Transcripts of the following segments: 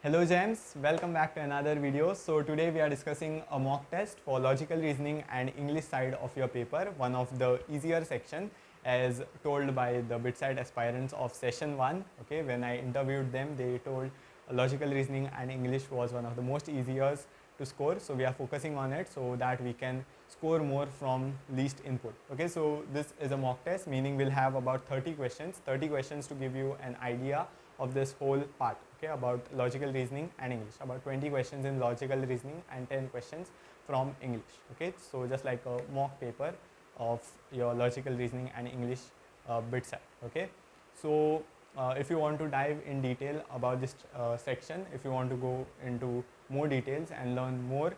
Hello James, welcome back to another video. So today we are discussing a mock test for logical reasoning and English side of your paper, one of the easier section as told by the BITSAT aspirants of session 1. Okay, when I interviewed them, they told logical reasoning and English was one of the most easiest to score. So we are focusing on it so that we can score more from least input. Okay, so this is a mock test, meaning we'll have about 30 questions to give you an idea of this whole part, okay, about logical reasoning and English, about 20 questions in logical reasoning and 10 questions from English. Okay, so just like a mock paper of your logical reasoning and English BITSAT. Okay, so if you want to dive in detail about this section, if you want to go into more details and learn more,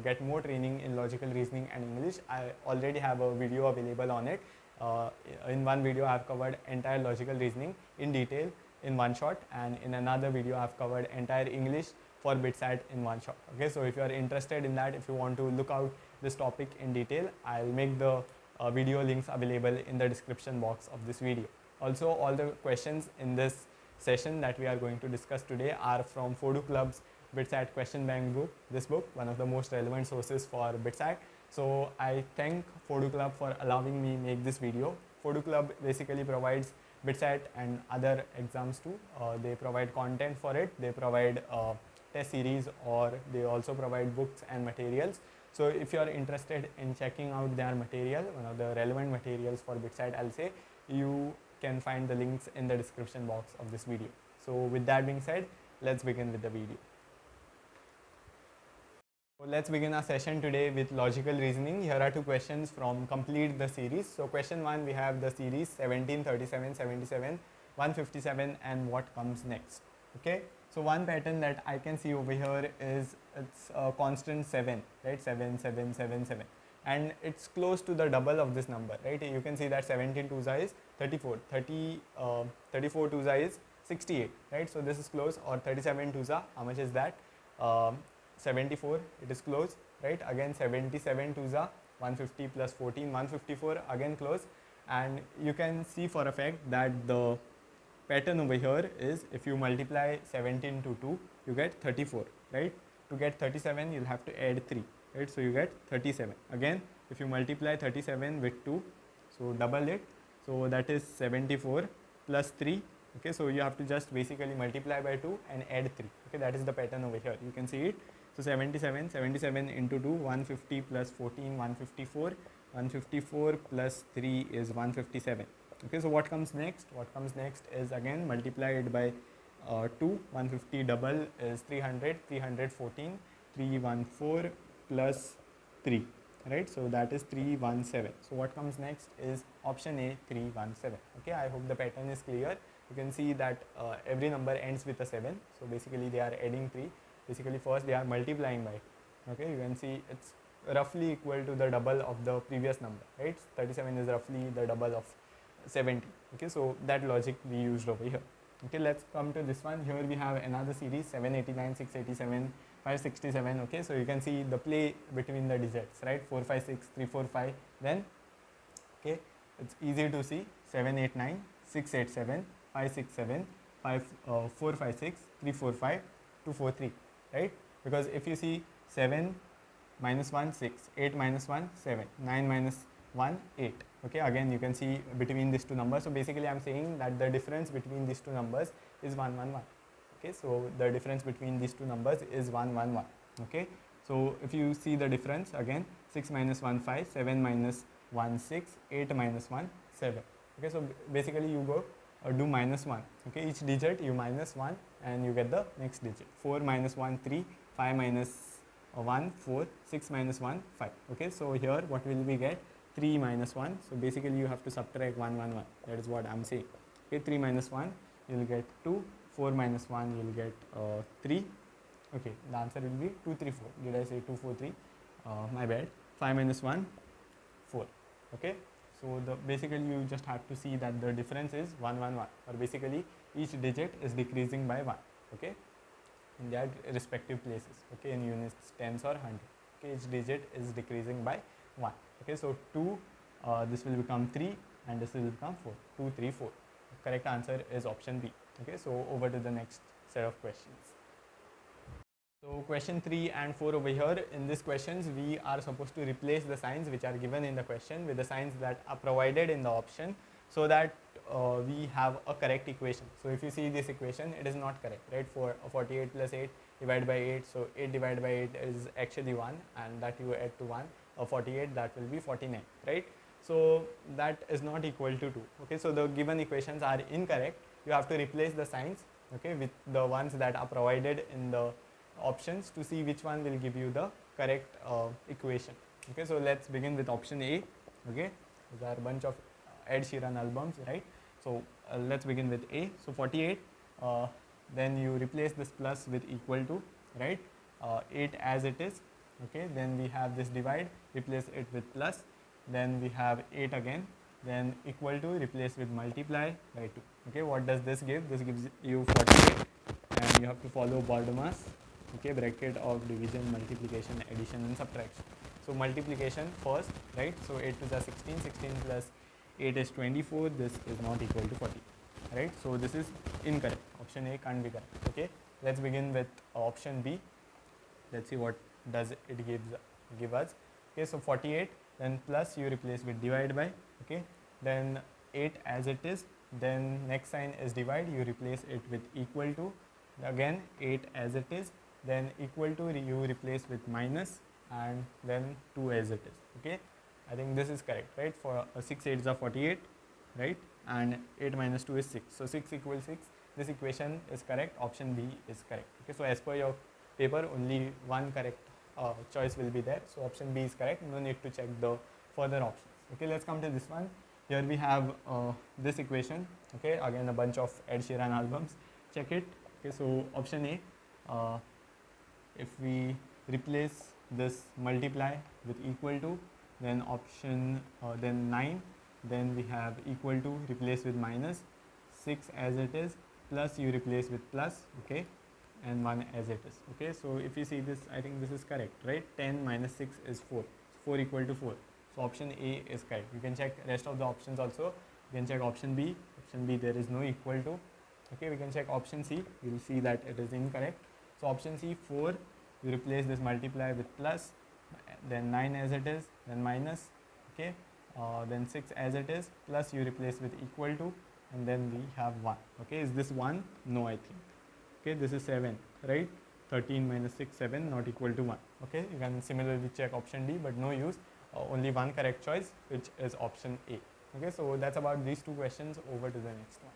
get more training in logical reasoning and English, I already have a video available on it. In one video I have covered entire logical reasoning in detail in one shot, and in another video I have covered entire English for BITSAT in one shot. Okay, so if you are interested in that, if you want to look out this topic in detail, I'll make the video links available in the description box of this video. Also, all the questions in this session that we are going to discuss today are from Fodu Club's BITSAT question bank book, this book, one of the most relevant sources for BITSAT. So I thank Fodu Club for allowing me make this video. Fodu Club basically provides BITSAT and other exams too. They provide content for it, they provide test series, or they also provide books and materials. So if you are interested in checking out their material, one of the relevant materials for BITSAT, I'll say, you can find the links in the description box of this video. So with that being said, let's begin with the video. So let's begin our session today with logical reasoning. Here are two questions from complete the series. So question 1, we have the series 17, 37, 77, 157 and what comes next. Okay, so one pattern that I can see over here is it's a constant 7, right? 7, 7, 7, 7, and it's close to the double of this number, right? You can see that 17 2 is 34, 34 2 is 68, right? So this is close. Or 37 2 how much is that? 74, it is close, right? Again 77 2 150 plus 14, 154, again close. And you can see for a fact that the pattern over here is, if you multiply 17 to 2, you get 34, right? To get 37, you'll have to add 3, right? So you get 37. Again, if you multiply 37 with 2, so double it, so that is 74 plus 3. Okay, so you have to just basically multiply by 2 and add 3. Okay, that is the pattern over here. You can see it. So 77 into 2, 150 plus 14, 154, 154 plus 3 is 157. Okay, so what comes next? What comes next is again multiplied by 2, 150 double is 300, 314, 314 plus 3, right? So that is 317. So what comes next is option A, 317. Okay, I hope the pattern is clear. You can see that every number ends with a 7. So basically they are adding 3. Basically first they are multiplying by. Okay, you can see it's roughly equal to the double of the previous number, right? 37 is roughly the double of 70. Okay, so that logic we used over here. Okay, let's come to this one. Here we have another series 789, 687, 567. Okay, so you can see the play between the digits, right? 4, 5, 6, 3, 4, 5. Then, okay, it's easy to see 789, 687, 567, 4, 5, 6, 3, 4, 5, 2, 4, 3, right? Because if you see 7 minus 1, 6, 8 minus 1, 7, 9 minus 1, 8. Okay, again you can see between these two numbers. So basically I'm saying that the difference between these two numbers is 1, 1, 1. Okay, so the difference between these two numbers is 1, 1, 1. Okay, so if you see the difference again, 6 minus 1, 5, 7 minus 1, 6, 8 minus 1, 7. Okay, so basically you go do minus 1. Okay, each digit you minus 1 and you get the next digit. 4 minus 1, 3, 5 minus 1, 4, 6 minus 1, 5. Okay, so here what will we get? 3 minus 1. So basically you have to subtract 1, 1, 1. That is what I'm saying. Okay, 3 minus 1, you will get 2. 4 minus 1, you will get 3. Okay, the answer will be 2, 3, 4. Did I say 2, 4, 3? My bad. 5 minus 1, 4. Okay, so basically you just have to see that the difference is 1, 1, 1. Or basically each digit is decreasing by 1. Okay, in their respective places. Okay, in units, tens or 100. Okay, each digit is decreasing by 1. Okay, so 2, this will become 3 and this will become 4. 2, 3, 4. The correct answer is option B. Okay, so over to the next set of questions. So question 3 and 4 over here, in these questions we are supposed to replace the signs which are given in the question with the signs that are provided in the option, so that we have a correct equation. So if you see this equation, it is not correct, right? For 48 plus 8 divided by 8, so 8 divided by 8 is actually 1, and that you add to 1, 48, that will be 49, right? So that is not equal to 2. Okay, so the given equations are incorrect. You have to replace the signs, okay, with the ones that are provided in the options to see which one will give you the correct equation. Okay, so let's begin with option A. Okay, there are a bunch of Ed Sheeran albums, right? So let's begin with A. So 48, then you replace this plus with equal to, right? 8 as it is. Okay, then we have this divide, replace it with plus, then we have 8 again, then equal to, replace with multiply by 2. Okay, what does this give? This gives you 48, and you have to follow BODMAS, okay, bracket of division, multiplication, addition and subtraction. So multiplication first, right? So 8 to the 16, 16 plus 8 is 24, this is not equal to 40, right? So this is incorrect, option A can't be correct. Okay, let's begin with option B. Let's see what does it give us. Okay, so 48, then plus you replace with divide by, okay, then 8 as it is, then next sign is divide, you replace it with equal to, again 8 as it is, then equal to you replace with minus, and then 2 as it is. Okay, I think this is correct, right? For 6 8s are 48, right? And 8 minus 2 is 6, so 6 equals 6. This equation is correct, option B is correct. Okay, so as per your paper, only one correct choice will be there, so option B is correct, no need to check the further options. Okay, let's come to this one. Here we have this equation, okay, again a bunch of Ed Sheeran albums, check it. Okay, so option A, if we replace this multiply with equal to, then option then 9, then we have equal to, replace with minus, 6 as it is, plus you replace with plus, okay, and 1 as it is. Okay, so if you see this, I think this is correct, right? 10 minus 6 is 4, 4 equal to 4, so option A is correct. You can check rest of the options also. You can check option B. Option B, there is no equal to. Okay, we can check option C, you will see that it is incorrect. So option C, 4, you replace this multiply with plus, then 9 as it is, then minus, okay, then 6 as it is, plus you replace with equal to, and then we have 1. Okay, is this 1? No, I think. Okay, this is 7, right? 13 minus 6, 7, not equal to 1. Okay, you can similarly check option D, but no use. Only one correct choice, which is option A. Okay, so that's about these two questions. Over to the next one.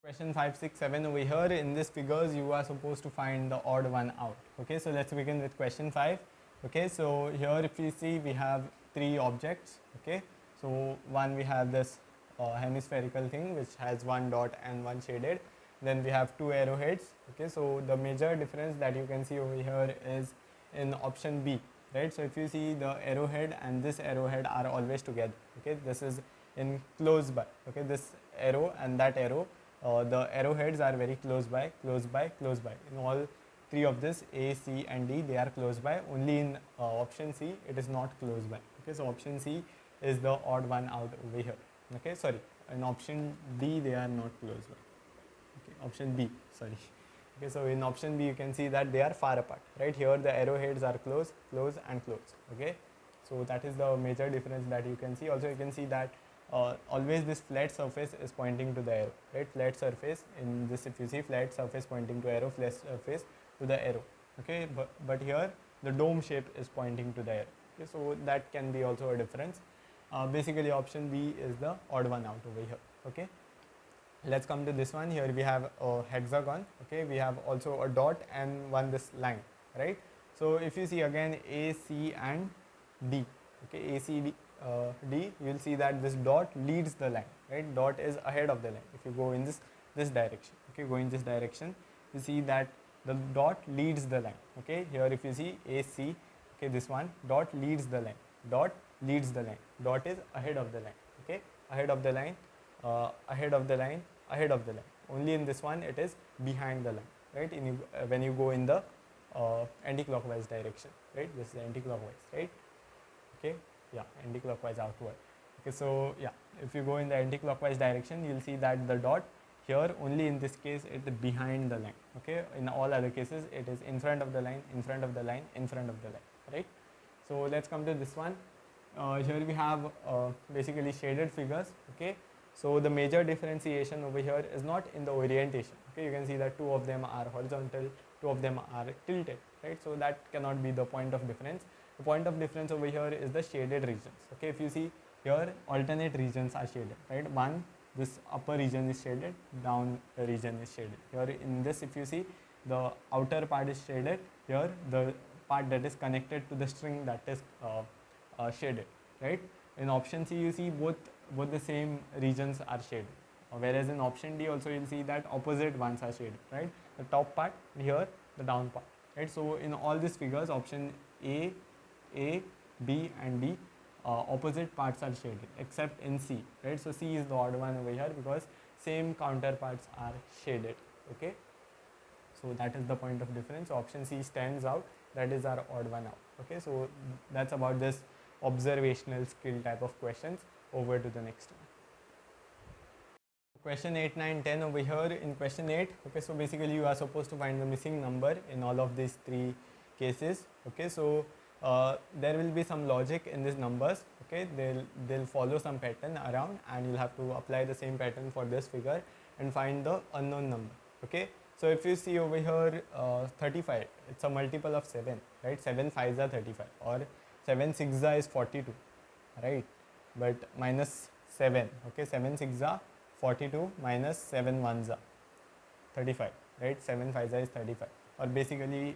Question 5, 6, 7 over here. In this figures, you are supposed to find the odd one out. Okay, so let's begin with question 5. Okay, so here if you see, we have three objects. Okay, so one, we have this hemispherical thing which has one dot and one shaded. Then we have two arrowheads. Okay, so the major difference that you can see over here is in option B, right? So if you see, the arrowhead and this arrowhead are always together. Okay, this is in close by. Okay, this arrow and that arrow, the arrowheads are very close by, close by, close by. In all three of this, A, C and D, they are close by. Only in option C, it is not close by. Okay, so option C is the odd one out over here. Okay, sorry, in option D, they are not close by. Okay, option B, sorry. Okay, so in option B, you can see that they are far apart, right? Here the arrowheads are close, close and close. Okay, so that is the major difference that you can see. Also, you can see that always this flat surface is pointing to the arrow, right? Flat surface, in this if you see, flat surface pointing to arrow, flat surface to the arrow. Okay, but here the dome shape is pointing to the arrow. Okay, so that can be also a difference. Basically option B is the odd one out over here. Okay, let's come to this one. Here we have a hexagon. Okay, we have also a dot and one this line, right? So if you see again A, C and D, okay, A, C, D, D, you will see that this dot leads the line, right? Dot is ahead of the line. If you go in this direction, okay, go in this direction, you see that the dot leads the line. Okay, here if you see A, C, okay, this one, dot leads the line, dot leads the line, dot is ahead of the line. Okay, ahead of the line, ahead of the line, ahead of the line. Only in this one it is behind the line, right? When you go in the anti-clockwise direction, right? This is anti-clockwise, right? Okay, yeah, anti-clockwise outward. Okay, so yeah, if you go in the anti-clockwise direction, you'll see that the dot Here only in this case it is behind the line. Okay, in all other cases it is in front of the line, in front of the line, in front of the line, right? So let's come to this one. Here we have basically shaded figures. Okay, so the major differentiation over here is not in the orientation. Okay, you can see that two of them are horizontal, two of them are tilted, right? So that cannot be the point of difference. The point of difference over here is the shaded regions. Okay, if you see here, alternate regions are shaded, right? One, this upper region is shaded, down region is shaded. Here in this, if you see, the outer part is shaded. Here the part that is connected to the string, that is shaded, right? In option C you see both the same regions are shaded, whereas in option D also you'll see that opposite ones are shaded, right? The top part, here the down part, right? So in all these figures, option A, B and D, opposite parts are shaded except in C, right? So C is the odd one over here because same counterparts are shaded. Okay, so that is the point of difference. So option C stands out, that is our odd one out. Okay, so that's about this observational skill type of questions. Over to the next one. Question 8, 9, 10 over here. In question 8, okay, so basically you are supposed to find the missing number in all of these three cases. Okay, so there will be some logic in these numbers. Okay, they'll follow some pattern around, and you'll have to apply the same pattern for this figure and find the unknown number. Okay, so if you see over here, 35, it's a multiple of 7, right? 7 5s are 35, or 7 6s is 42, right? But minus 7, okay, 7 6s 42 minus 7 1s 35, right? 7 5s is 35, or basically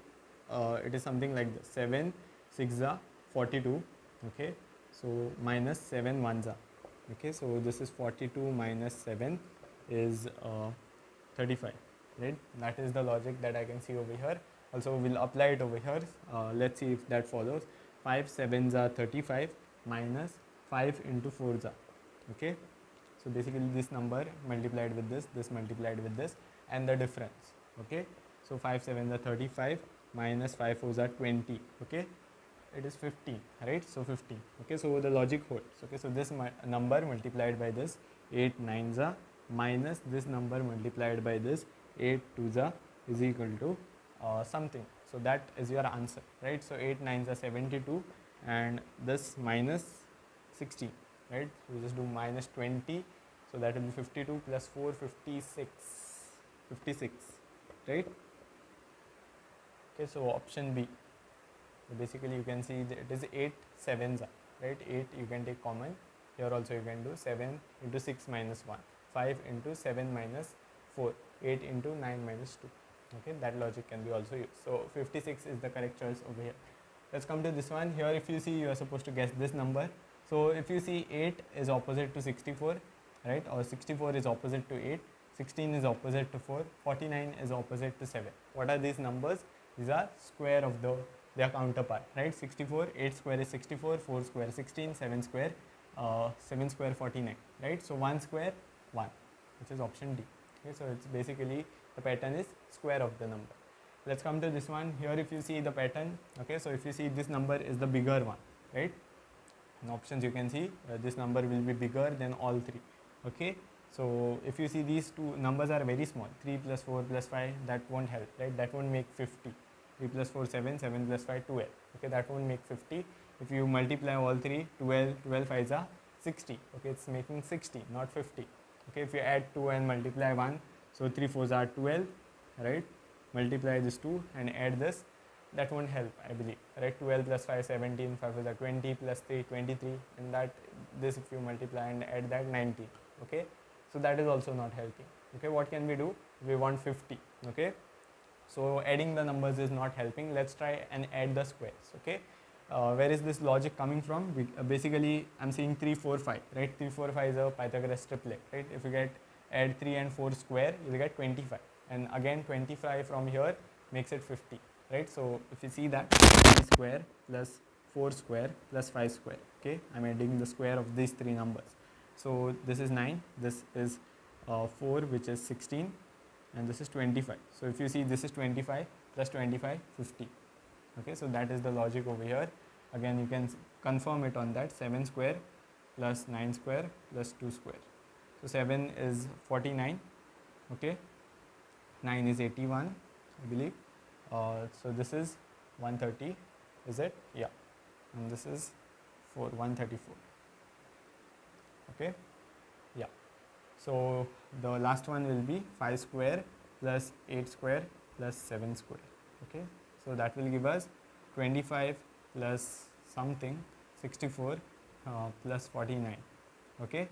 it is something like this: 7 6s 42, okay, so minus 7 1s. Okay, so this is 42 minus 7 is 35, right? That is the logic that I can see over here. Also we'll apply it over here. Let's see if that follows. 5 7s are 35 minus 5 into 4s are, okay, so basically this number multiplied with this multiplied with this, and the difference. Okay, so 5 7s are 35 minus 5 4s are 20, okay, it is 15, right? So 15. Okay, so the logic holds. Okay, so this number multiplied by this 8 9s are minus this number multiplied by this 8 2s are is equal to something. So that is your answer, right? So 8 9s are 72, and this minus 16, right? So we just do minus 20, so that will be 52 plus 4 56, right? Okay, so option B. So basically you can see that it is 8 7s, right? 8 you can take common. Here also you can do 7 into 6 minus 1, 5 into 7 minus 4, 8 into 9 minus 2. Okay, that logic can be also used. So 56 is the correct choice over here. Let's come to this one. Here if you see, you are supposed to guess this number. So if you see 8 is opposite to 64, right? Or 64 is opposite to 8, 16 is opposite to 4, 49 is opposite to 7. What are these numbers? These are square of their counterpart, right? 64, 8 square is 64, 4 square 16, 7 square 7 square 49, right? So 1 square 1, which is option D. Okay, so it's basically the pattern is square of the number. Let's come to this one. Here if you see the pattern, okay, so if you see this number is the bigger one, right? In options you can see this number will be bigger than all three. Okay, so if you see these two numbers are very small, 3 plus 4 plus 5, that won't help, right? That won't make 50. 3 plus 4 7, 7 plus 5 12. Okay, that won't make 50. If you multiply all three, 12 5s are 60. Okay, it's making 60, not 50. Okay, if you add 2 and multiply 1, so 3 4s are 12, right? Multiply this 2 and add this, that won't help, I believe, right? 12 plus 5 17, 5 is 20 plus 3 23, and that this if you multiply and add that 19. Okay, so that is also not helping. Okay, what can we do? We want 50. Okay, so adding the numbers is not helping. Let's try and add the squares. Okay, where is this logic coming from? Basically I'm seeing 3 4 5, right? 3 4 5 is a Pythagoras triplet, right? If you add 3 and 4 square, you will get 25, and again 25 from here makes it 50, right? So if you see that 3 square plus 4 square plus 5 square, okay, I'm adding the square of these three numbers. So this is 9, this is 4, which is 16, and this is 25. So if you see, this is 25 plus 25 50. Okay, so that is the logic over here. Again you can confirm it on that: 7 square plus 9 square plus 2 square. So 7 is 49, Okay, 9 is 81, I believe. So this is 130, is it? Yeah, and this is 134. Okay, yeah. So the last one will be 5 square plus 8 square plus 7 square. Okay, so that will give us 25 plus something 64 plus 49. Okay,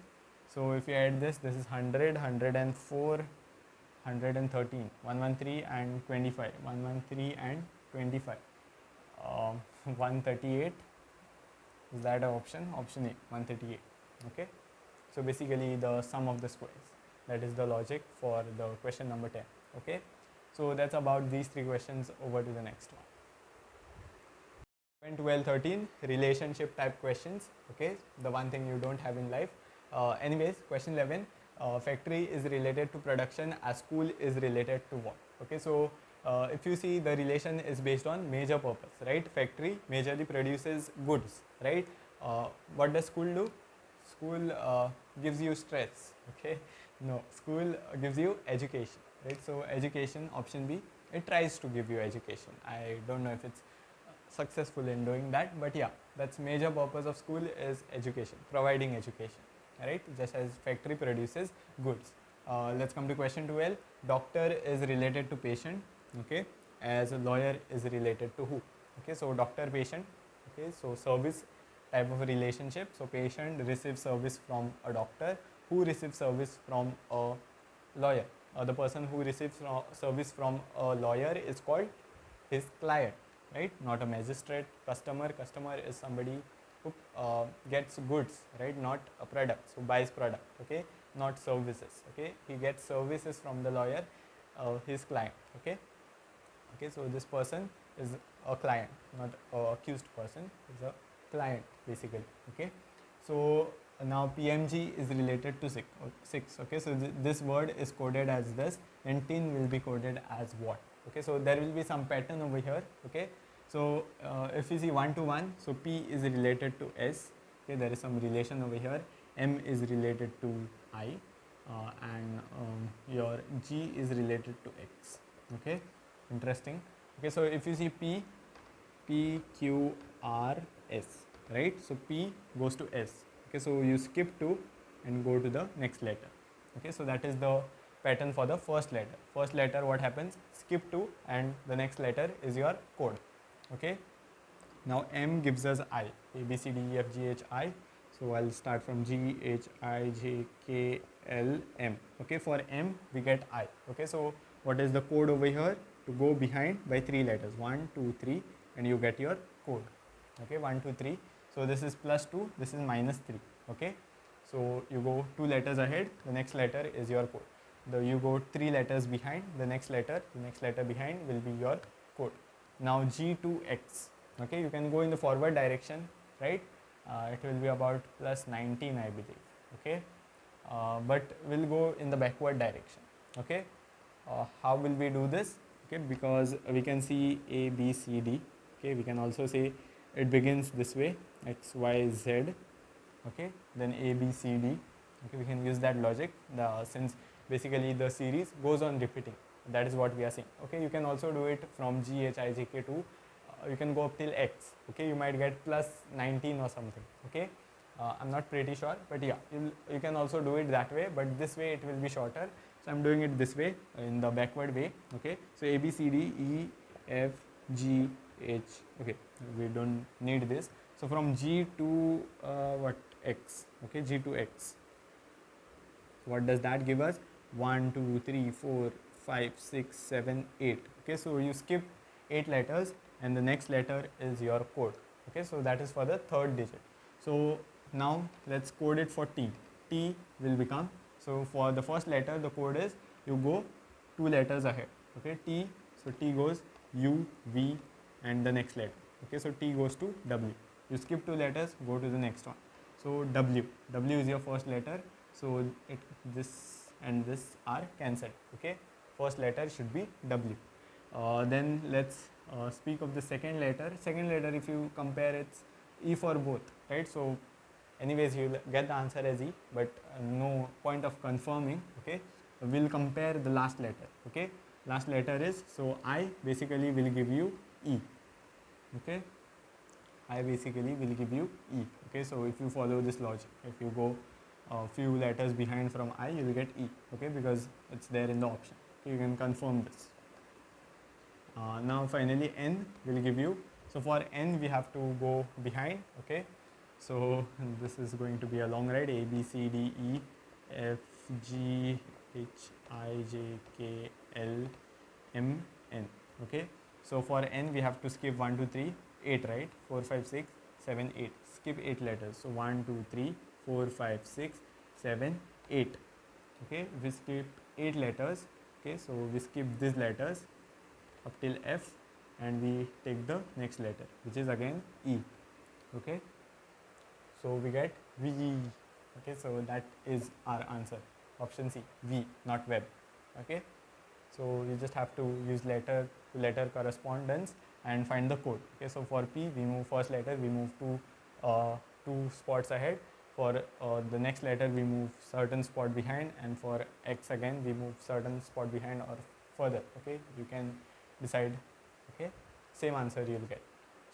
so if you add this, this is 100, 104, 113, 113 and 25, 113 and 25, 138. Is that an option? Option A, 138. Okay, so basically the sum of the squares. That is the logic for the question number 10. Okay, so that's about these three questions. Over to the next one. 12, 13 relationship type questions. Okay, the one thing you don't have in life. Anyways, question 11, factory is related to production as school is related to what? Okay, so if you see, the relation is based on major purpose, right? Factory majorly produces goods, right? What does school do? School gives you stress. Okay, no, school gives you education, right? So education, option B, it tries to give you education. I don't know if it's successful in doing that, but yeah, that's major purpose of school is education, providing education, right? Just as factory produces goods. Let's come to question 12. Doctor is related to patient, okay, as a lawyer is related to who? Okay, so doctor patient, okay, so service type of relationship. So patient receives service from a doctor, who receives service from a lawyer. The person who receives service from a lawyer is called his client, right? Not a magistrate. Customer is somebody who gets goods, right? Not a product, so buys product. Okay, not services. Okay, he gets services from the lawyer, his client. Okay, so this person is a client, not a accused person, is a client basically. Okay, so now PMG is related to 6. Okay, so this word is coded as this, and tin will be coded as what? Okay, so there will be some pattern over here. Okay, so if you see 1 to 1, so P is related to S. Okay, there is some relation over here. M is related to I, and your G is related to X. Okay, interesting. Okay, so if you see P, Q, R, S, right? So P goes to S. Okay, so you skip 2 and go to the next letter. Okay, so that is the pattern for the first letter. First letter, what happens? Skip 2 and the next letter is your code. Okay, now M gives us I, A, B, C, D, E, F, G, H, I. So I'll start from G, H, I, J, K, L, M. Okay, for M we get I. Okay, so what is the code over here? To go behind by 3 letters, 1, 2, 3, and you get your code. Okay, 1, 2, 3. So this is plus 2, this is minus 3. Okay, so you go 2 letters ahead, the next letter is your code. You go 3 letters behind, the next letter behind will be your code. Now G to X. Okay, you can go in the forward direction, right? It will be about plus 19, I believe. Okay, but we'll go in the backward direction. Okay, how will we do this? Okay, because we can see A, B, C, D. Okay, we can also say it begins this way, X, Y, Z. Okay, then A, B, C, D. Okay, we can use that logic since basically the series goes on repeating. That is what we are saying. Okay, you can also do it from G, H, I, J, K to you can go up till X. Okay, you might get plus 19 or something. Okay, I'm not pretty sure, but yeah, you can also do it that way, but this way it will be shorter. So I'm doing it this way, in the backward way. Okay, so A, B, C, D, E, F, G, H. Okay, we don't need this. So from G to what? X. Okay, G to X. So what does that give us? 1, 2, 3, 4, 5, 6, 7, 8. Okay, so you skip 8 letters and the next letter is your code. Okay, so that is for the third digit. So now let's code it for T. T will become, so for the first letter the code is you go 2 letters ahead. Okay, T, so T goes U, V and the next letter. Okay, so T goes to W. You skip 2 letters, go to the next one. So W is your first letter. So this and this are cancelled. Okay, first letter should be W. Then let's speak of the second letter. Second letter, if you compare, it's E for both, right? So anyways, you'll get the answer as E, but no point of confirming. Okay, we'll compare the last letter. Okay, last letter is, so I basically will give you E. Okay, I basically will give you E. Okay, so if you follow this logic, if you go a few letters behind from I, you will get E. Okay, because it's there in the option. Okay, you can confirm this. Now finally N will give you, so for N we have to go behind. Okay, so this is going to be a long ride: A, B, C, D, E, F, G, H, I, J, K, L, M, N. Okay, so for N we have to skip 1, 2, 3, 8, right? 4, 5, 6, 7, 8. Skip 8 letters. So 1, 2, 3, 4, 5, 6, 7, 8. Okay, we skip 8 letters. Okay, so we skip these letters up till F and we take the next letter, which is again E. Okay, so we get V. Okay, so that is our answer. Option C, V, not web. Okay, so you just have to use letter to letter correspondence and find the code. Okay, so for P we move first letter, we move two spots ahead. For the next letter we move certain spot behind, and for X again we move certain spot behind or further. Okay, you can decide. Okay, same answer you will get.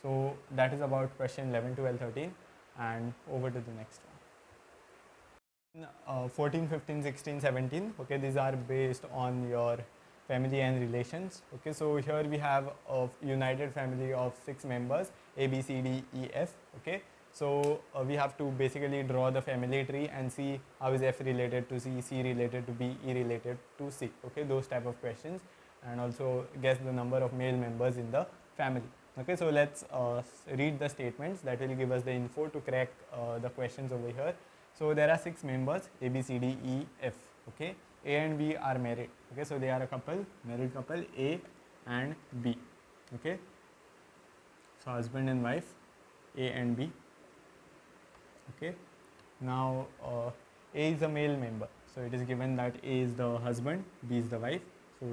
So that is about question 11, 12, 13, and over to the next one. 14, 15, 16, 17. Okay, these are based on your family and relations. Okay, so here we have a united family of 6 members: A, B, C, D, E, F. Okay, so we have to basically draw the family tree and see how is F related to C, C related to B, E related to C. Okay, those type of questions, and also guess the number of male members in the family. Okay, so let's read the statements that will give us the info to crack the questions over here. So there are 6 members: A, B, C, D, E, F. Okay, A and B are married. Okay, so they are a couple, married couple, A and B. Okay, so husband and wife, A and B. Okay, now A is a male member, so it is given that A is the husband, B is the wife. So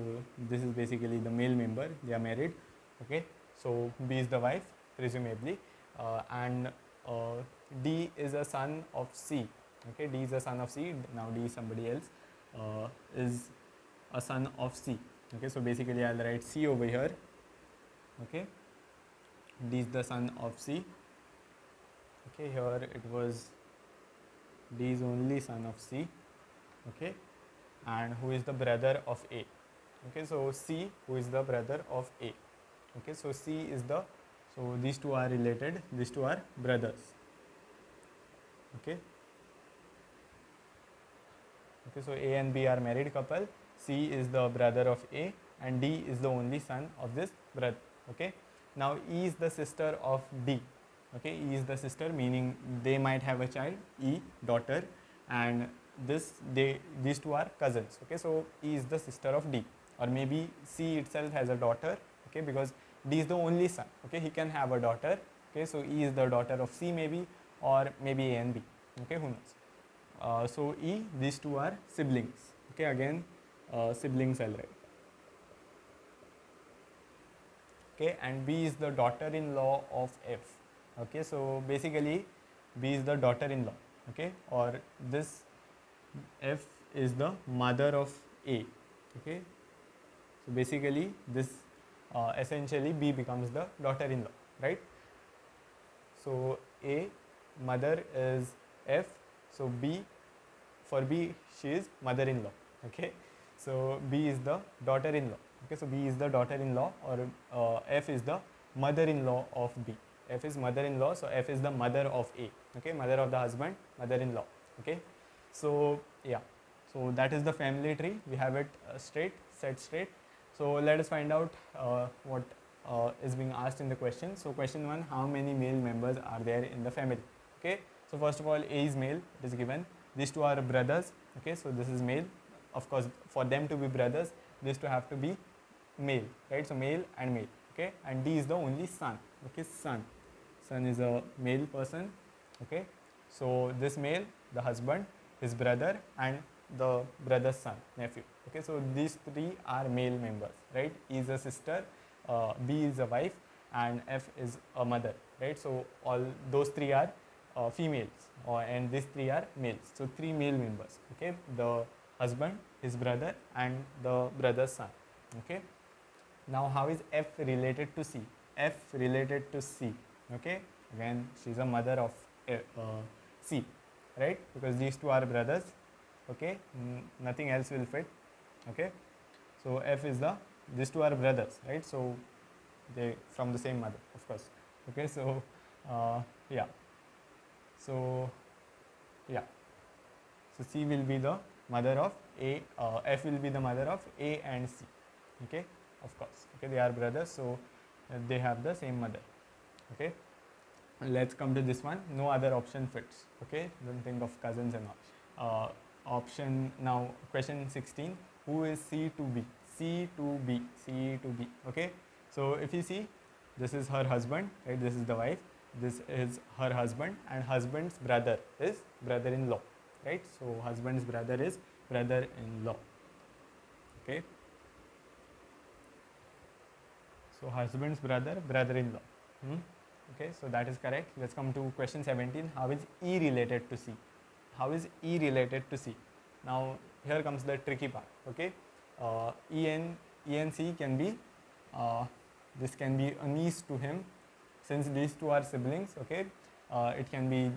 this is basically the male member, they are married. Okay, so B is the wife presumably, and D is a son of C. Okay, D is a son of C. Now D is somebody else, is a son of C. Okay, so basically I'll write C over here. Okay, D is the son of C. Okay, here it was D is only son of C. Okay, and who is the brother of A. Okay, so C, who is the brother of A. Okay, so C is the, so these two are related, these two are brothers. Okay, okay, so A and B are married couple, C is the brother of A, and D is the only son of this brother. Okay, now E is the sister of D. Okay, E is the sister, meaning they might have a child, E, daughter, and these two are cousins. Okay, so E is the sister of D, or maybe C itself has a daughter. Okay, because D is the only son. Okay, he can have a daughter. Okay, so E is the daughter of C maybe, or maybe A and B. Okay, who knows? So E, these two are siblings. Okay, again siblings I'll write. Okay, and B is the daughter-in-law of F. Okay, so basically B is the daughter-in-law. Okay, or this F is the mother of A. Okay, so basically this essentially B becomes the daughter-in-law, right? So A, mother is F, so B, for B she is mother-in-law. Okay, so B is the daughter-in-law. Okay, so B is the daughter-in-law, or F is the mother-in-law of B. F is mother-in-law, so F is the mother of A. Okay, mother of the husband, mother-in-law. Okay, so yeah, so that is the family tree. We have it set straight. So let us find out what is being asked in the question. So question 1, how many male members are there in the family? Okay, so first of all, A is male, it is given. These two are brothers. Okay, so this is male. Of course, for them to be brothers, these two have to be male, right? So male and male. Okay, and D is the only son. Okay, son is a male person. Okay, so this male, the husband, his brother, and the brother's son, nephew. Okay, so these 3 are male members, right? E is a sister, B is a wife, and F is a mother, right? So all those 3 are females, and these 3 are males. So 3 male members. Okay, the husband, his brother and the brother's son. Okay. Now how is F related to C? F related to C. Okay. Again, she's a mother of C, right? Because these two are brothers. Okay. Nothing else will fit. Okay. So F is the, these two are brothers, right? So they from the same mother, of course. Okay. So yeah. So yeah. So C will be the mother of A. F will be the mother of A and C. Okay. Of course. Okay. They are brothers, so they have the same mother. Okay. Let's come to this one. No other option fits. Okay. Don't think of cousins and all. Option now. Question 16. Who is C to B? C to B. C to B. Okay. So if you see, this is her husband. Right. This is the wife. This is her husband, and husband's brother is brother-in-law. Right. So husband's brother is brother-in-law. Okay. So husband's brother, brother-in-law. Okay, so that is correct. Let's come to question 17. How is E related to C? How is E related to C? Now here comes the tricky part. Okay, E and C can be, this can be a niece to him, since these two are siblings. Okay, it can be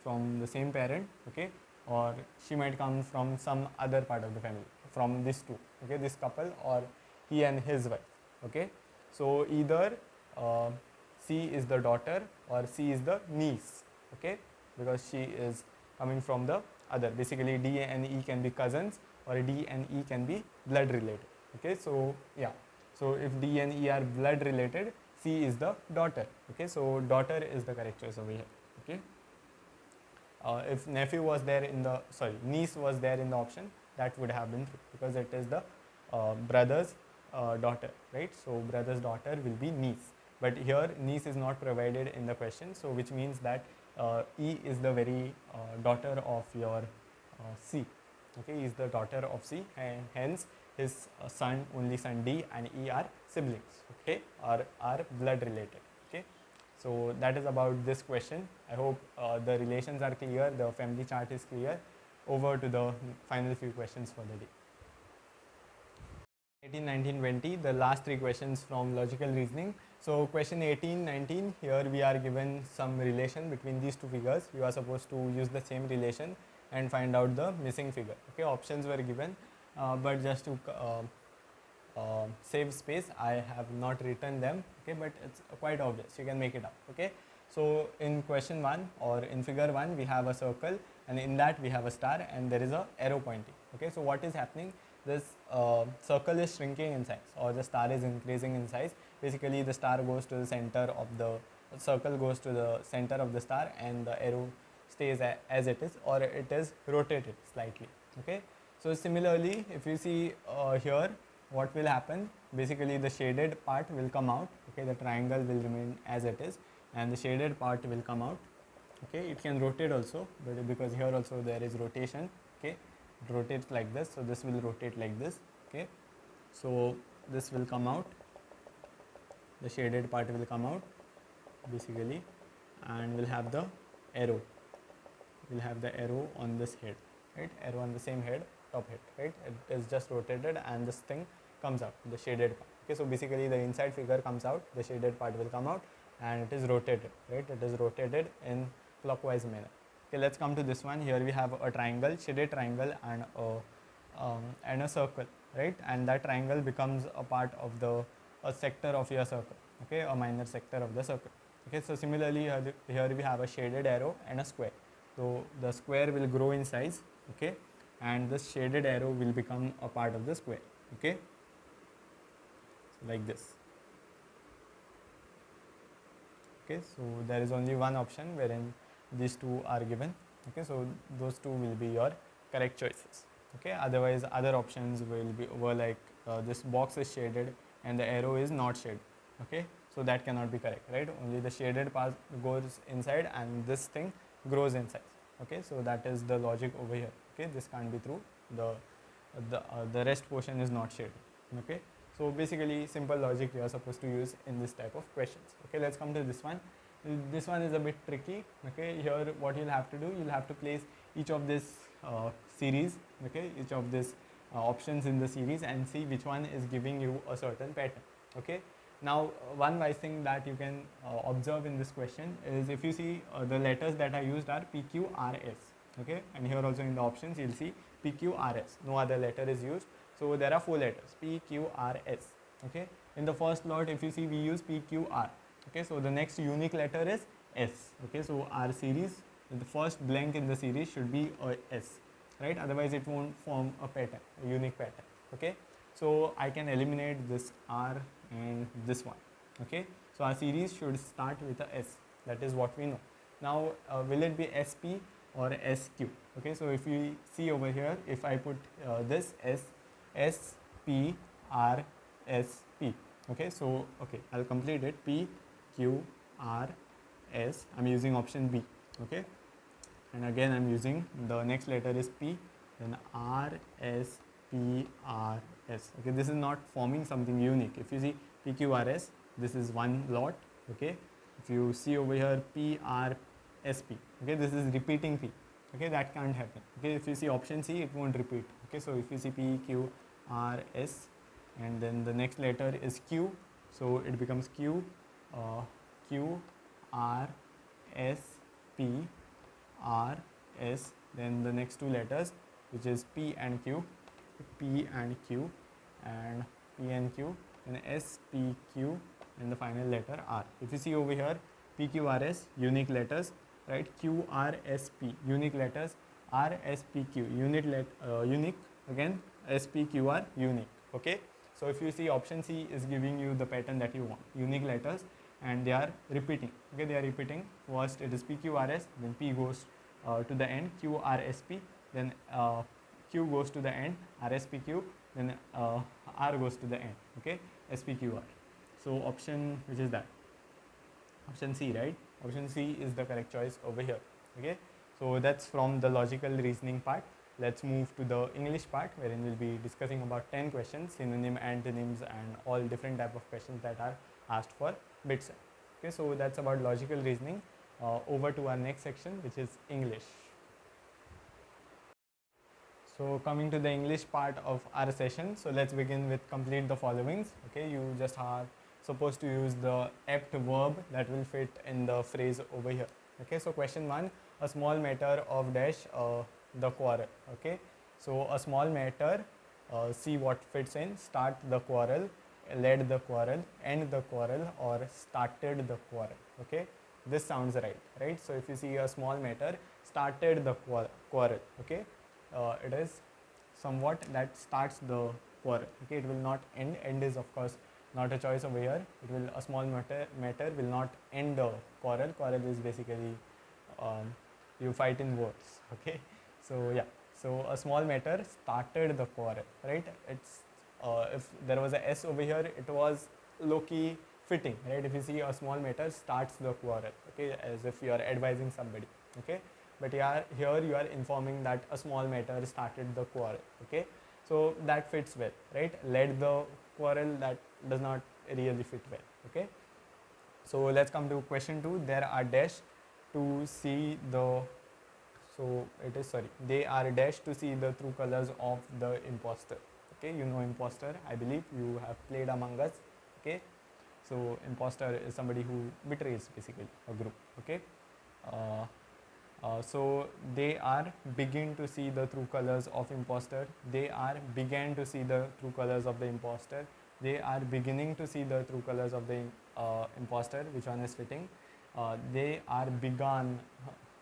from the same parent. Okay, or she might come from some other part of the family, from this two. Okay, this couple, or he and his wife. Okay, so either C is the daughter or C is the niece. Okay, because she is coming from the other. Basically, D and E can be cousins, or D and E can be blood related. Okay, so yeah, so if D and E are blood related, C is the daughter. Okay, so daughter is the correct choice over here. Okay, if nephew was there in the, sorry, niece was there in the option, that would have been true, because it is the brother's daughter, right? So brother's daughter will be niece, but here niece is not provided in the question, so which means that E is the very daughter of your C. Okay, is the daughter of C, and hence his son, only son D and E are siblings. Okay, are blood related. Okay, so that is about this question. I hope the relations are clear, the family chart is clear. Over to the final few questions for the day. 18, 19, 20, the last three questions from logical reasoning. So question 18, 19, here we are given some relation between these two figures. You are supposed to use the same relation and find out the missing figure. Okay, options were given, but just to save space, I have not written them. Okay, but it's quite obvious, you can make it up. Okay, so in question 1, or in figure 1, we have a circle, and in that we have a star, and there is a arrow pointing. Okay, so what is happening? This circle is shrinking in size, or the star is increasing in size. Basically, the star goes to the center of the circle, goes to the center of the star, and the arrow stays as it is, or it is rotated slightly. Okay, so similarly, if you see here, what will happen? Basically, the shaded part will come out. Okay, the triangle will remain as it is, and the shaded part will come out. Okay, it can rotate also, but because here also there is rotation. Okay, it rotates like this, so this will rotate like this. Okay, so this will come out, the shaded part will come out basically, and we'll have the arrow, we'll have the arrow on this head, right? Arrow on the same head, top head, right? It is just rotated, and this thing comes out, the shaded part. Okay, so basically the inside figure comes out, the shaded part will come out, and it is rotated, right? It is rotated in clockwise manner. Okay, let's come to this one. Here we have a triangle, shaded triangle, and a circle, right? And that triangle becomes a part of the a sector of your circle. Okay, a minor sector of the circle. Okay, so similarly here we have a shaded arrow and a square. So the square will grow in size. Okay, and this shaded arrow will become a part of the square. Okay, so like this. Okay, so there is only one option wherein these two are given. Okay, so those two will be your correct choices. Okay, otherwise other options were like this box is shaded and the arrow is not shaded. Okay, so that cannot be correct, right? Only the shaded part goes inside and this thing grows in size. Okay, so that is the logic over here. Okay, this can't be true. The rest portion is not shaded. Okay, so basically simple logic you are supposed to use in this type of questions. Okay, let's come to this one. This one is a bit tricky. Okay, here what you'll have to do, you'll have to place each of this series okay, each of these options in the series and see which one is giving you a certain pattern. Okay. Now one wise thing that you can observe in this question is, if you see the letters that are used are P, Q, R, S. Okay, and here also in the options you'll see P, Q, R, S. No other letter is used. So there are 4 letters P, Q, R, S. Okay, in the first lot if you see we use P, Q, R. Okay, so the next unique letter is S. Okay, so our series, the first blank in the series should be a S, right? Otherwise it won't form a pattern, a unique pattern. Okay, so I can eliminate this R and this one. Okay, so our series should start with a S. That is what we know. Now will it be SP or SQ? Okay, so if you see over here, if I put this S P R S P. Okay, so okay, I'll complete it. P Q R S. I'm using option B. Okay, and again I'm using the next letter is P, then R S P R S. Okay, this is not forming something unique. If you see P Q R S, this is one lot. Okay, if you see over here P R S P, okay, this is repeating P. Okay, that can't happen. Okay, if you see option C, it won't repeat. Okay, so if you see P Q R S and then the next letter is Q, so it becomes Q Q R S P R S, then the next 2 letters which is P and Q, P and Q, and P and Q, and S P Q, and the final letter R. If you see over here P Q R S, unique letters, right? Q R S P, unique letters, R S P Q, unique, again S P Q R, unique. Okay, so if you see option C is giving you the pattern that you want, unique letters, and they are repeating. Okay, they are repeating. First it is P Q R S, then P goes to the end, Q R S P, then Q goes to the end, R S P Q, then R goes to the end. Okay, S P Q R. So option, which is that? Option C, right? Option C is the correct choice over here. Okay, so that's from the logical reasoning part. Let's move to the English part, wherein we'll be discussing about 10 questions, synonym, antonyms, and all different type of questions that are asked for BITSAT. Okay, so that's about logical reasoning. Over to our next section, which is English. So coming to the English part of our session, so let's begin with complete the followings. Okay, you just are supposed to use the apt verb that will fit in the phrase over here. Okay, so question 1, a small matter of dash the quarrel. Okay, so a small matter, see what fits in, start the quarrel, led the quarrel, end the quarrel, or started the quarrel. Okay, this sounds right? So if you see a small matter, started the quarrel. Okay, it is somewhat that starts the quarrel. Okay, it will not end. End is of course not a choice over here. It will, a small matter will not end the quarrel. Quarrel is basically you fight in words. Okay, so yeah, so a small matter started the quarrel, right? It's if there was a S over here, it was low-key fitting, right? If you see a small matter starts the quarrel, okay, as if you are advising somebody. Okay, but yeah, here you are informing that a small matter started the quarrel. Okay, so that fits well, right? Led the quarrel, that does not really fit well. Okay, so let's come to question 2. There are dash to see the, so it is, sorry, they are dash to see the true colors of the imposter. Okay, you know imposter, I believe you have played Among Us. Okay, so imposter is somebody who betrays basically a group. Okay, so they are begin to see the true colors of imposter. They are began to see the true colors of the imposter. They are beginning to see the true colors of the imposter. Which one is fitting? They are began,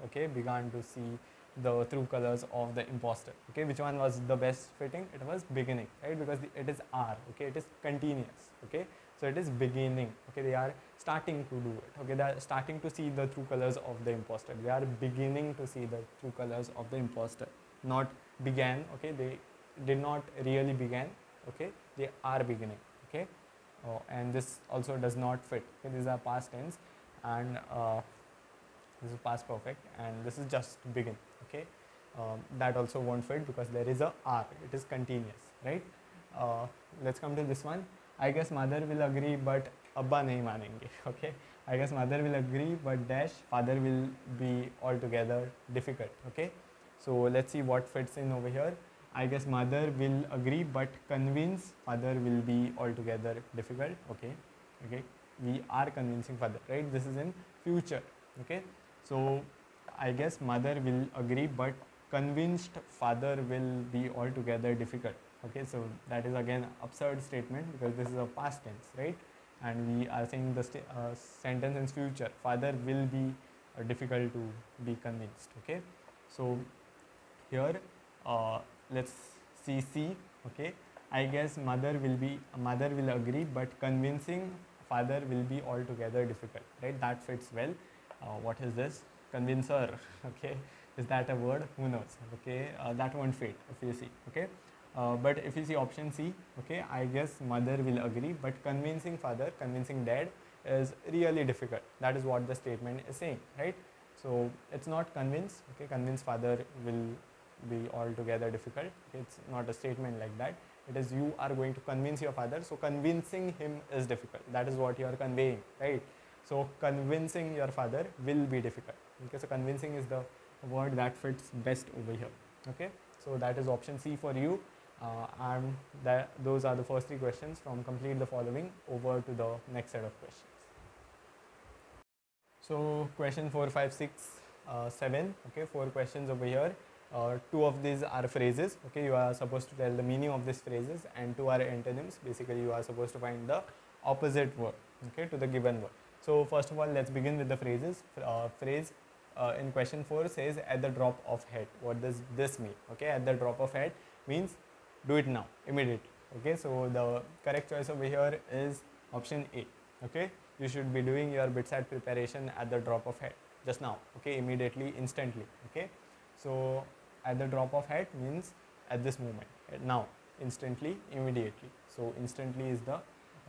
okay, began to see the true colors of the imposter. Okay, which one was the best fitting? It was beginning, right? Because it is R. Okay, it is continuous. Okay, so it is beginning. Okay, they are starting to do it. Okay, they are starting to see the true colors of the imposter. They are beginning to see the true colors of the imposter, not began. Okay, they did not really begin. Okay, they are beginning. Okay, and this also does not fit. Okay, these are past tense, and this is past perfect, and this is just begin. Okay, that also won't fit because there is a R. It is continuous, right? Let's come to this one. I guess mother will agree, but Abba nahi manenge. Okay, I guess mother will agree, but dash father will be altogether difficult. Okay, so let's see what fits in over here. I guess mother will agree, but convince father will be altogether difficult. Okay, okay. We are convincing father, right? This is in future. Okay, so I guess mother will agree, but convinced father will be altogether difficult. Okay, so that is again absurd statement because this is a past tense, right? And we are saying the sentence in future. Father will be difficult to be convinced. Okay, so here uh, let's see C. Okay, I guess mother will agree, but convincing father will be altogether difficult, right? That fits well. What is this? Convincer. Okay, is that a word? Who knows? Okay, that won't fit if you see. Okay, but if you see option C, okay, I guess mother will agree, but convincing father, convincing dad is really difficult. That is what the statement is saying, right? So it's not convince. Okay, convince father will be altogether difficult. Okay, it's not a statement like that. It is you are going to convince your father. So convincing him is difficult. That is what you are conveying, right? So convincing your father will be difficult. Okay, so convincing is the word that fits best over here. Okay, so that is option C for you. And those are the first three questions from complete the following over to the next set of questions. So question 4, 5, 6, 7. Okay, 4 questions over here. Two of these are phrases. Okay, you are supposed to tell the meaning of these phrases, and two are antonyms. Basically, you are supposed to find the opposite word. Okay, to the given word. So first of all, let's begin with the phrases. Phrase in question 4 says at the drop of hat. What does this mean? Okay, at the drop of hat means do it now, immediately. Okay, so the correct choice over here is option A. Okay, you should be doing your BITSAT preparation at the drop of hat, just now. Okay, immediately, instantly. Okay, so at the drop of hat means at this moment, now, instantly, immediately. So instantly is the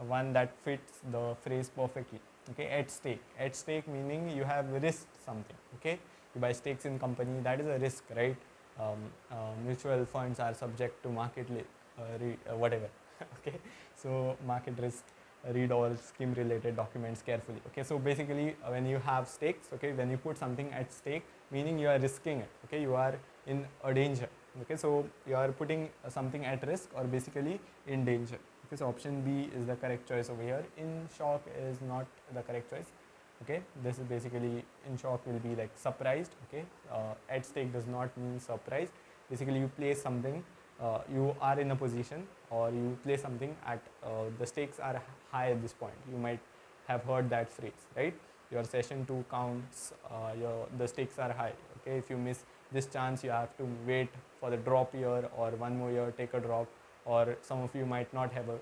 one that fits the phrase perfectly. Okay, at stake meaning you have risked something. Okay, you buy stakes in company, that is a risk, right? Mutual funds are subject to market whatever. Okay, so market risk, read all scheme related documents carefully. Okay, so basically when you have stakes, okay, when you put something at stake, meaning you are risking it. Okay, you are in a danger. Okay, so you are putting something at risk or basically in danger. Okay, so option B is the correct choice over here. In shock is not the correct choice. Okay, this is basically, in shock will be like surprised. Okay, at stake does not mean surprised. Basically you place something, you are in a position, or you play something at the stakes are high at this point. You might have heard that phrase, right? Your session 2 counts, the stakes are high. Okay, if you miss this chance, you have to wait for the drop year, or one more year take a drop, or some of you might not have a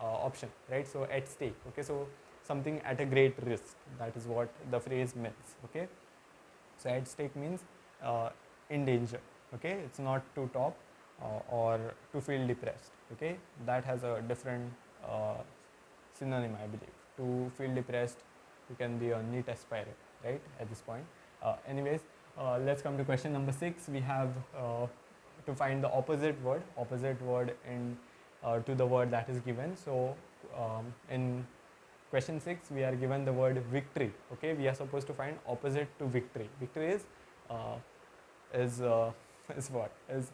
option, right? So at stake. Okay, so something at a great risk, that is what the phrase means. Okay, so at stake means in danger. Okay, it's not to top or to feel depressed. Okay, that has a different synonym, I believe. To feel depressed, you can be a neat aspirant, right, at this point. Anyways, let's come to question number 6. We have to find the opposite word in to the word that is given. So in question 6, we are given the word victory. Okay, we are supposed to find opposite to victory. Victory is is what? Is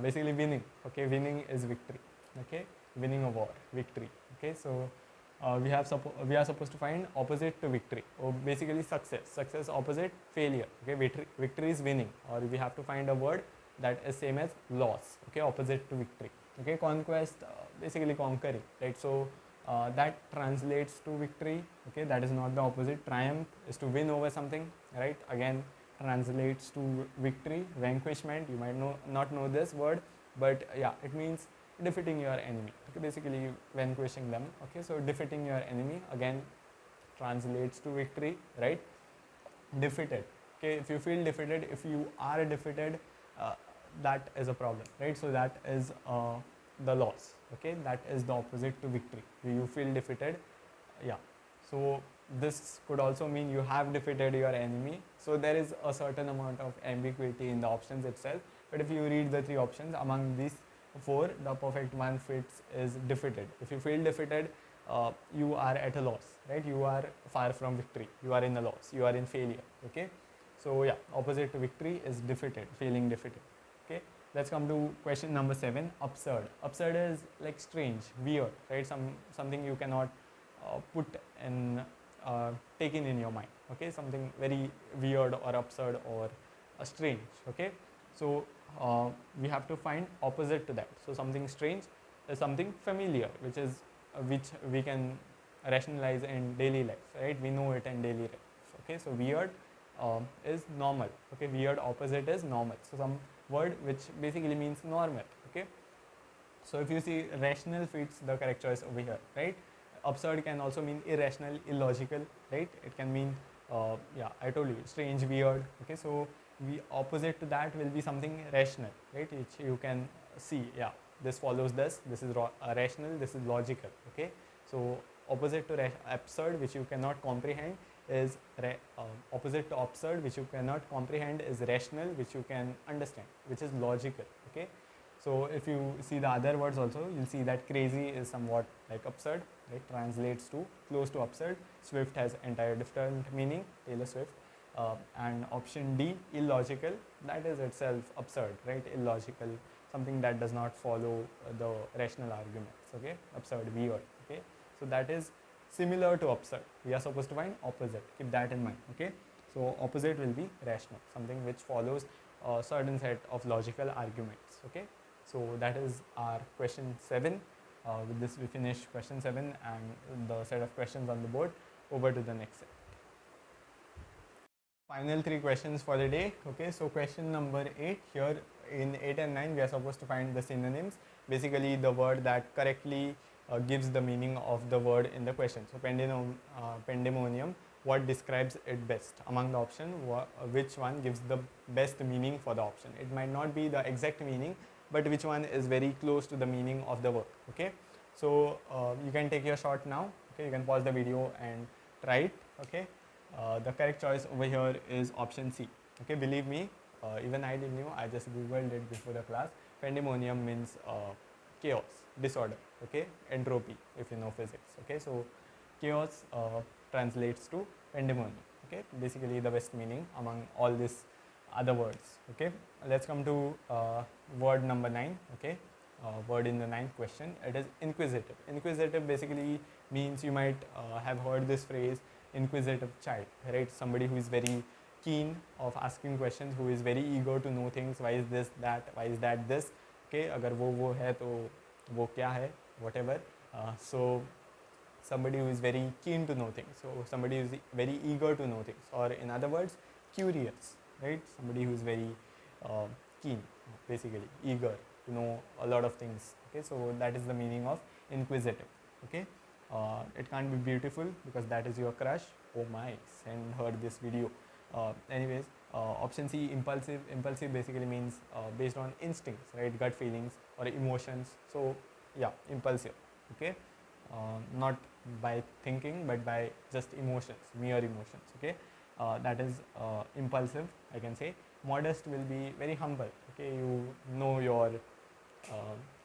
basically winning. Okay, winning is victory. Okay, winning a war, victory. Okay, so we are supposed to find opposite to victory, or basically success. Success opposite failure. Okay, victory is winning, or we have to find a word that is same as loss. Okay, opposite to victory. Okay, conquest, basically conquering, right? So that translates to victory. Okay, that is not the opposite. Triumph is to win over something, right? Again, translates to victory. Vanquishment, you might not know this word, but yeah, it means defeating your enemy. Okay, basically vanquishing them. Okay, so defeating your enemy again translates to victory, right? Defeated. Okay, if you feel defeated, if you are defeated, that is a problem, right? So that is the loss. Okay, that is the opposite to victory. You feel defeated, yeah. So this could also mean you have defeated your enemy. So there is a certain amount of ambiguity in the options itself. But if you read the 3 options, among these 4, the perfect one fits is defeated. If you feel defeated, you are at a loss, right? You are far from victory. You are in a loss. You are in failure. Okay. So yeah, opposite to victory is defeated, feeling defeated. Okay. let's come to question number 7. Absurd. Absurd is like strange, weird, right? Something you cannot put in taken in your mind. Okay, something very weird or absurd or strange. Okay, so we have to find opposite to that. So something strange is something familiar, which we can rationalize in daily life, right? We know it in daily life. Okay, so weird is normal. Okay, weird opposite is normal. So some word which basically means normal. Okay, so if you see rational fits the correct choice over here, right? Absurd can also mean irrational, illogical, right? It can mean yeah, I told you, strange, weird. Okay, so we opposite to that will be something rational, right? Which you can see, yeah, this follows this. This is rational. This is logical. Okay, so opposite to absurd, which you cannot comprehend, is opposite to absurd, which you cannot comprehend, is rational, which you can understand, which is logical. Okay, so if you see the other words also, you'll see that crazy is somewhat like absurd, right? Translates to close to absurd. Swift has entire different meaning, Taylor Swift. And option D, illogical, that is itself absurd, right? Illogical, something that does not follow the rational arguments. Okay, absurd, weird. Okay, so that is similar to absurd. We are supposed to find opposite. Keep that in mind. Okay, so opposite will be rational, something which follows a certain set of logical arguments. Okay, so that is our question 7. With this we finish question 7 and the set of questions on the board. Over to the next set. Final 3 questions for the day. Okay, so question number 8. Here in 8 and 9 we are supposed to find the synonyms, basically the word that correctly gives the meaning of the word in the question. So pandemonium, what describes it best? Among the option, which one gives the best meaning for the option? It might not be the exact meaning, but which one is very close to the meaning of the word. Okay, so you can take your shot now. Okay, you can pause the video and try it. Okay, the correct choice over here is option C. Okay, believe me, even I didn't know. I just googled it before the class. Pandemonium means chaos, disorder. Okay, entropy, if you know physics. Okay, so chaos translates to pandemonium. Okay, basically the best meaning among all these other words. Okay, let's come to word number 9. Okay, word in the 9th question. It is inquisitive. Inquisitive basically means, you might have heard this phrase, inquisitive child, right? Somebody who is very keen of asking questions, who is very eager to know things. Why is this that? Why is that this? Okay, अगर वो है तो वो क्या है? Whatever. So somebody who is very keen to know things. So somebody who is very eager to know things, or in other words, curious, right? Somebody who is very keen, basically eager to know a lot of things. Okay, so that is the meaning of inquisitive. Okay, it can't be beautiful because that is your crush. Oh my, send her this video. Anyways, option C, impulsive. Impulsive basically means based on instincts, right? Gut feelings or emotions. So yeah, impulsive. Okay, not by thinking but by just emotions, mere emotions. Okay, that is impulsive, I can say. Modest will be very humble. Okay, you know your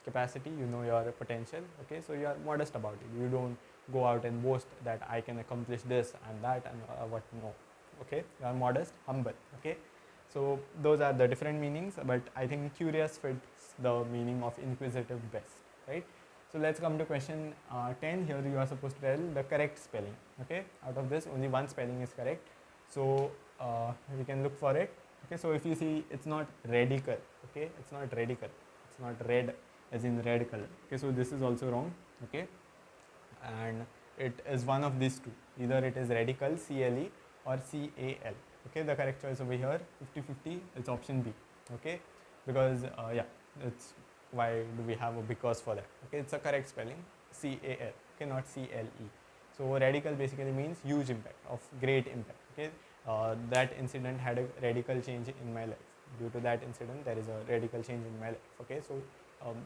capacity, you know your potential. Okay, so you are modest about it. You don't go out and boast that I can accomplish this and that and what. No. Okay, you are modest, humble. Okay, so those are the different meanings, but I think curious fits the meaning of inquisitive best, right? So let's come to question 10. Here you are supposed to tell the correct spelling. Okay, out of this only one spelling is correct, so we can look for it. Okay, so if you see, it's not radical. Okay, it's not radical. It's not red as in red color. Okay, so this is also wrong. Okay, and it is one of these two. Either it is radical, CLE, or CAL. Okay, the correct choice over here, 50-50, it's option B. Okay, because yeah, it's, why do we have a because for that? Okay, it's a correct spelling, CAL. Okay, not CLE. So radical basically means huge impact, of great impact. Okay, that incident had a radical change in my life. Due to that incident, there is a radical change in my life. Okay, so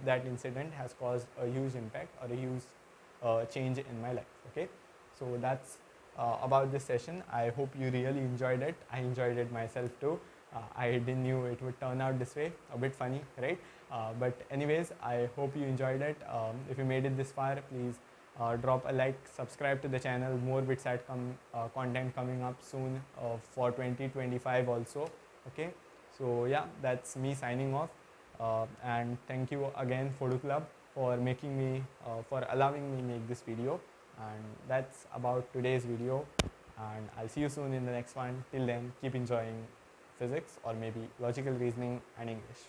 that incident has caused a huge impact or a huge change in my life. Okay, so that's about this session. I hope you really enjoyed it. I enjoyed it myself too. I didn't knew it would turn out this way. A bit funny, right? But anyways, I hope you enjoyed it. If you made it this far, please drop a like, subscribe to the channel. More BITSAT content coming up soon for 2025 also. Okay, so yeah, that's me signing off. And thank you again Photo Club for making me, for allowing me make this video. And that's about today's video, and I'll see you soon in the next one. Till then, keep enjoying physics, or maybe logical reasoning and English.